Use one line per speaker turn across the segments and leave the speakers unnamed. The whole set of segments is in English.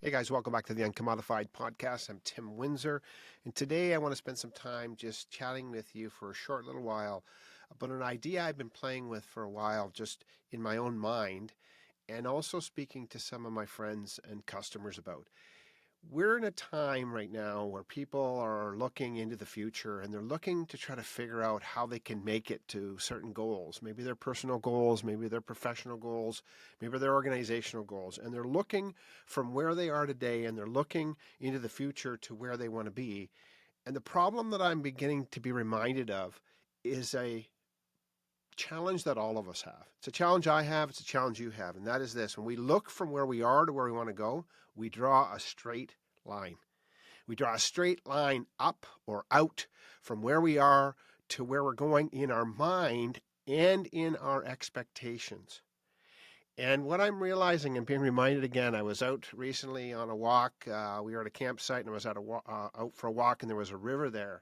Hey guys, welcome back to the UNCOMMODiFiED podcast. I'm Tim Windsor, and today I want to spend some time just chatting with you for a short little while about an idea I've been playing with for a while, just in my own mind, and also speaking to some of my friends and customers about. We're in a time right now where people are looking into the future and they're looking to try to figure out how they can make it to certain goals. Maybe their personal goals, maybe their professional goals, maybe their organizational goals. And they're looking from where they are today and they're looking into the future to where they want to be. And the problem that I'm beginning to be reminded of is a challenge that all of us have. It's a challenge I have, it's a challenge you have, and that is this. When we look from where we are to where we want to go, we draw a straight line. We draw a straight line up or out from where we are to where we're going in our mind and in our expectations. And what I'm realizing and being reminded again, I was out recently on a walk. We were at a campsite and I was out for a walk, and there was a river there.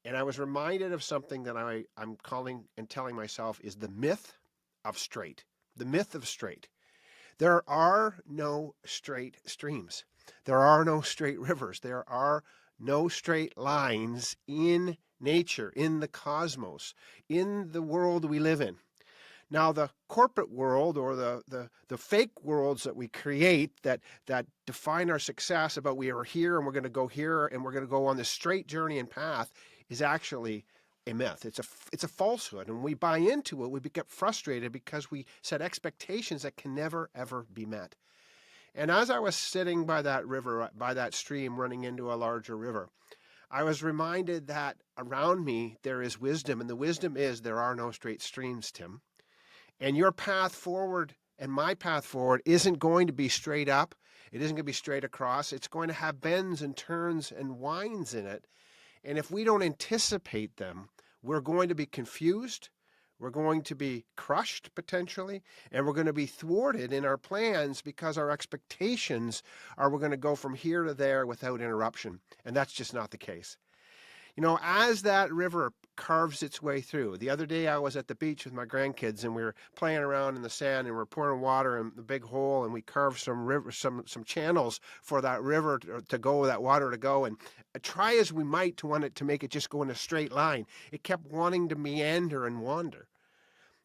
And I was reminded of something that I'm calling and telling myself is the myth of straight. The myth of straight. There are no straight streams. There are no straight rivers. There are no straight lines in nature, in the cosmos, in the world we live in. Now, the corporate world or the fake worlds that we create that define our success about we are here and we're going to go here and we're going to go on this straight journey and path is actually a myth. It's a falsehood, and we buy into it. We get frustrated because we set expectations that can never, ever be met. And as I was sitting by that river, by that stream running into a larger river, I was reminded that around me there is wisdom, and the wisdom is there are no straight streams, Tim. And your path forward and my path forward isn't going to be straight up. It isn't going to be straight across. It's going to have bends and turns and winds in it. And if we don't anticipate them, we're going to be confused, we're going to be crushed potentially, and we're going to be thwarted in our plans because our expectations are we're going to go from here to there without interruption. And that's just not the case. You know, as that river carves its way through, the other day I was at the beach with my grandkids and we were playing around in the sand and we're pouring water in the big hole, and we carved some channels for that river to go, that water to go, and try as we might to want it to make it just go in a straight line. It kept wanting to meander and wander.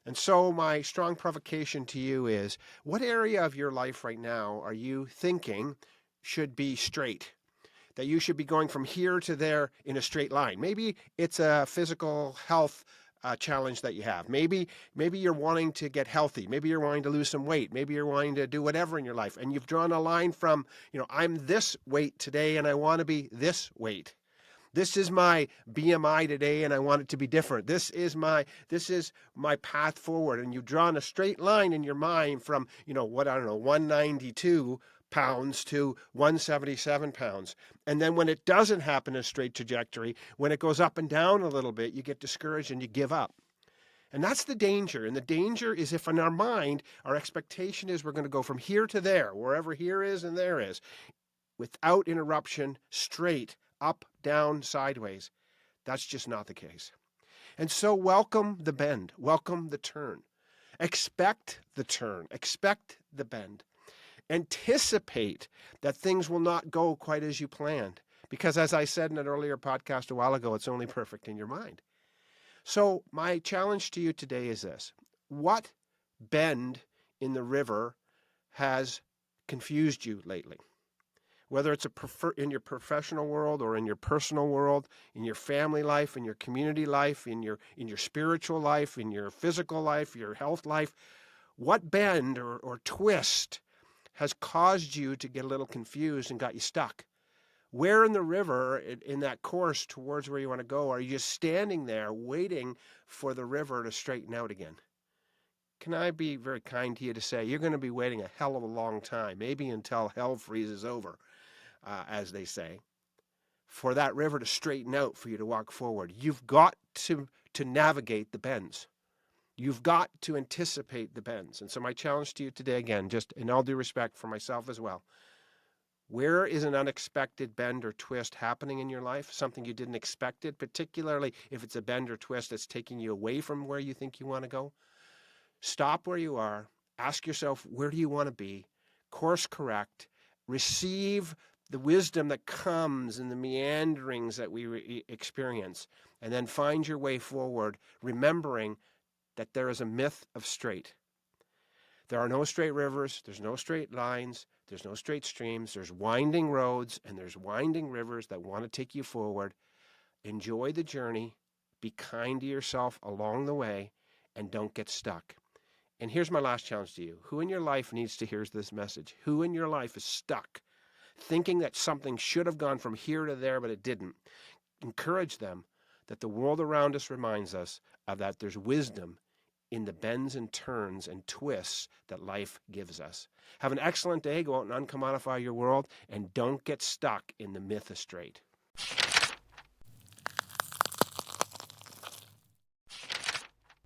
And so my strong provocation to you is, what area of your life right now are you thinking should be straight? That you should be going from here to there in a straight line. Maybe it's a physical health challenge that you have. Maybe you're wanting to get healthy. Maybe you're wanting to lose some weight. Maybe you're wanting to do whatever in your life. And you've drawn a line from, I'm this weight today and I want to be this weight. This is my BMI today and I want it to be different. This is my path forward. And you've drawn a straight line in your mind from, 192 pounds to 177 pounds. And then when it doesn't happen in a straight trajectory, when it goes up and down a little bit, you get discouraged and you give up. And that's the danger. And the danger is if in our mind, our expectation is we're going to go from here to there, wherever here is and there is, without interruption, straight, up, down, sideways. That's just not the case. And so welcome the bend, welcome the turn. Expect the turn, expect the bend. Anticipate that things will not go quite as you planned. Because as I said in an earlier podcast a while ago, it's only perfect in your mind. So my challenge to you today is this. What bend in the river has confused you lately? Whether it's in your professional world or in your personal world, in your family life, in your community life, in your spiritual life, in your physical life, your health life, what bend or twist has caused you to get a little confused and got you stuck? Where in the river, in that course towards where you want to go, are you just standing there waiting for the river to straighten out again? Can I be very kind to you to say you're going to be waiting a hell of a long time, maybe until hell freezes over, as they say, for that river to straighten out for you to walk forward. You've got to navigate the bends. You've got to anticipate the bends. And so my challenge to you today, again, just in all due respect for myself as well, where is an unexpected bend or twist happening in your life? Something you didn't expect it, particularly if it's a bend or twist that's taking you away from where you think you want to go. Stop where you are. Ask yourself, where do you want to be? Course correct receive the wisdom that comes in the meanderings that we experience, and then find your way forward, remembering that there is a myth of straight. There are no straight rivers, there's no straight lines, there's no straight streams, there's winding roads and there's winding rivers that want to take you forward. Enjoy the journey, be kind to yourself along the way, and don't get stuck. And here's my last challenge to you. Who in your life needs to hear this message? Who in your life is stuck, thinking that something should have gone from here to there, but it didn't? Encourage them that the world around us reminds us of that there's wisdom in the bends and turns and twists that life gives us. Have an excellent day. Go out and uncommodify your world, and don't get stuck in the myth of straight.